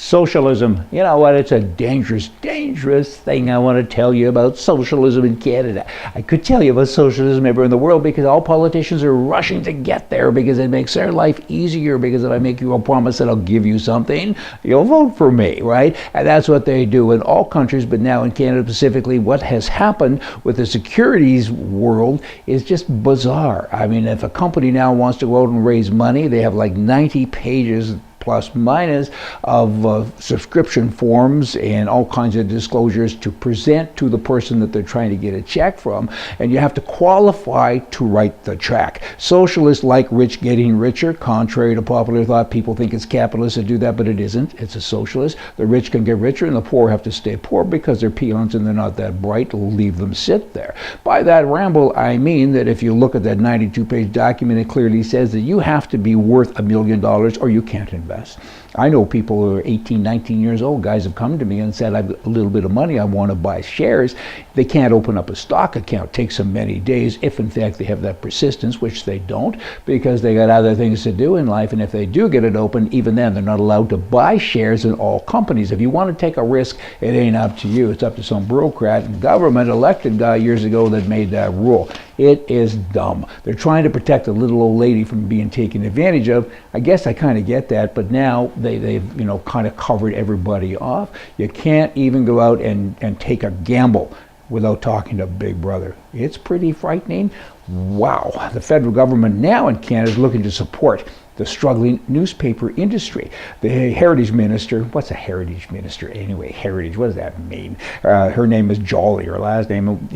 Socialism, you know what, it's a dangerous, dangerous thing. I want to tell you about socialism in Canada. I could tell you about socialism everywhere in the world because all politicians are rushing to get there because it makes their life easier, because if I make you a promise that I'll give you something, you'll vote for me, right? And that's what they do in all countries, but now in Canada specifically, what has happened with the securities world is just bizarre. I mean, if a company now wants to go out and raise money, they have like 90 pages plus minus of subscription forms and all kinds of disclosures to present to the person that they're trying to get a check from, and you have to qualify to write the check. Socialists like rich getting richer. Contrary to popular thought, people think it's capitalists that do that, but it isn't. It's a socialist. The rich can get richer and the poor have to stay poor because they're peons and they're not that bright. Leave them sit there. By that ramble, I mean that if you look at that 92-page document, it clearly says that you have to be worth $1 million or you can't invest. I know people who are 18, 19 years old, guys have come to me and said, I've got a little bit of money, I want to buy shares. They can't open up a stock account. It takes them many days, if in fact they have that persistence, which they don't, because they got other things to do in life. And if they do get it open, even then, they're not allowed to buy shares in all companies. If you want to take a risk, it ain't up to you. It's up to some bureaucrat and government elected guy years ago that made that rule. It is dumb. They're trying to protect a little old lady from being taken advantage of. I guess I kind of get that, but now they've kind of covered everybody off. You can't even go out and take a gamble without talking to Big Brother. It's pretty frightening. Wow. The federal government now in Canada is looking to support the struggling newspaper industry. The heritage minister, what's a heritage minister anyway? Heritage, what does that mean? Her name is Jolly, her last name,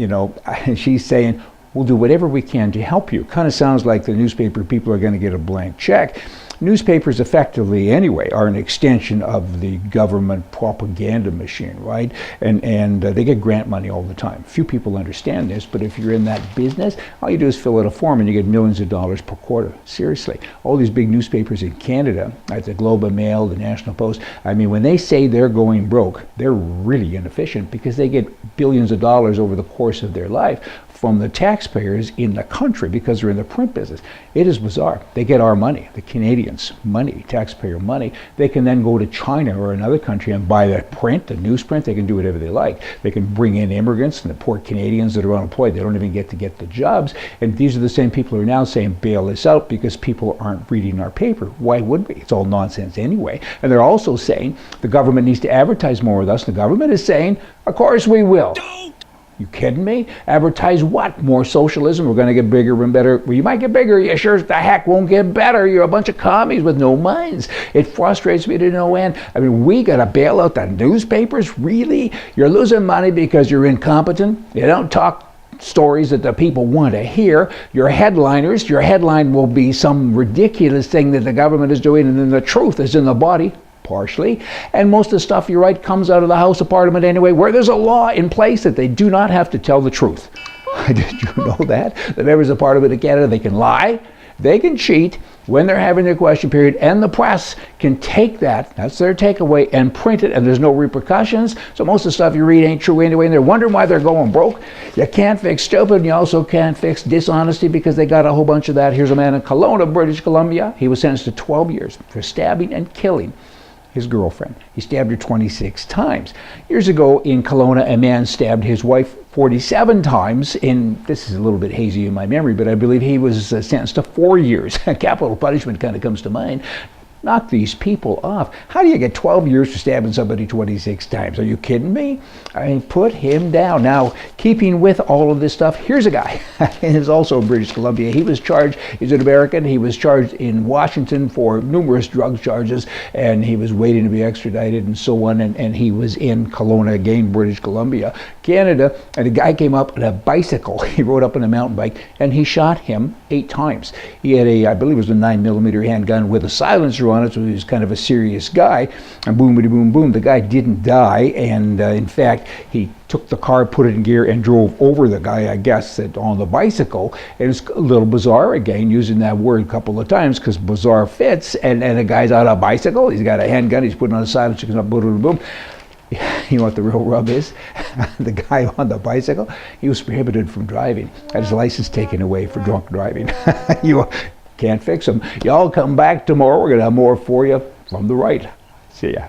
she's saying, we'll do whatever we can to help you. Kind of sounds like the newspaper people are going to get a blank check. Newspapers effectively, anyway, are an extension of the government propaganda machine, right? And they get grant money all the time. Few people understand this, but if you're in that business, all you do is fill out a form and you get millions of dollars per quarter. Seriously. All these big newspapers in Canada, like the Globe and Mail, the National Post, I mean, when they say they're going broke, they're really inefficient because they get billions of dollars over the course of their life from the taxpayers in the country because they're in the print business. It is bizarre. They get our money, the Canadians' money, taxpayer money. They can then go to China or another country and buy that print, the newsprint. They can do whatever they like. They can bring in immigrants and the poor Canadians that are unemployed. They don't even get the jobs. And these are the same people who are now saying bail this out because people aren't reading our paper. Why would we? It's all nonsense anyway. And they're also saying the government needs to advertise more with us. The government is saying, of course we will. You kidding me? Advertise what? More socialism? We're going to get bigger and better. Well, you might get bigger. You sure as the heck won't get better. You're a bunch of commies with no minds. It frustrates me to no end. I mean, we got to bail out the newspapers? Really? You're losing money because you're incompetent? You don't talk stories that the people want to hear. Your headliners, your headline will be some ridiculous thing that the government is doing, and then the truth is in the body. Partially, and most of the stuff you write comes out of the House of Parliament anyway, where there's a law in place that they do not have to tell the truth. Did you know that? The members of Parliament in Canada, they can lie, they can cheat when they're having their question period, and the press can take that's their takeaway, and print it, and there's no repercussions. So most of the stuff you read ain't true anyway, and they're wondering why they're going broke. You can't fix stupid, and you also can't fix dishonesty because they got a whole bunch of that. Here's a man in Kelowna, British Columbia. He was sentenced to 12 years for stabbing and killing his girlfriend. He stabbed her 26 times. Years ago in Kelowna, a man stabbed his wife 47 times. And this is a little bit hazy in my memory, but I believe he was sentenced to 4 years. Capital punishment kind of comes to mind. Knock these people off. How do you get 12 years for stabbing somebody 26 times? Are you kidding me? I mean, put him down. Now, keeping with all of this stuff, here's a guy. He's also in British Columbia. He was charged, he's an American. He was charged in Washington for numerous drug charges, and he was waiting to be extradited and so on. And he was in Kelowna again, British Columbia, Canada. And a guy came up on a bicycle. He rode up on a mountain bike, and he shot him 8 times. He had I believe it was a 9mm handgun with a silencer on it, so he was kind of a serious guy. And boom, boom, boom, the guy didn't die, and in fact, he took the car, put it in gear, and drove over the guy, I guess, on the bicycle. And it's a little bizarre, again, using that word a couple of times, because bizarre fits, and the guy's on a bicycle, he's got a handgun, he's putting on a silencer, boom, boom, boom. You know what the real rub is? The guy on the bicycle, he was prohibited from driving, had his license taken away for drunk driving. You can't fix him. Y'all come back tomorrow. We're going to have more for you from the right. See ya.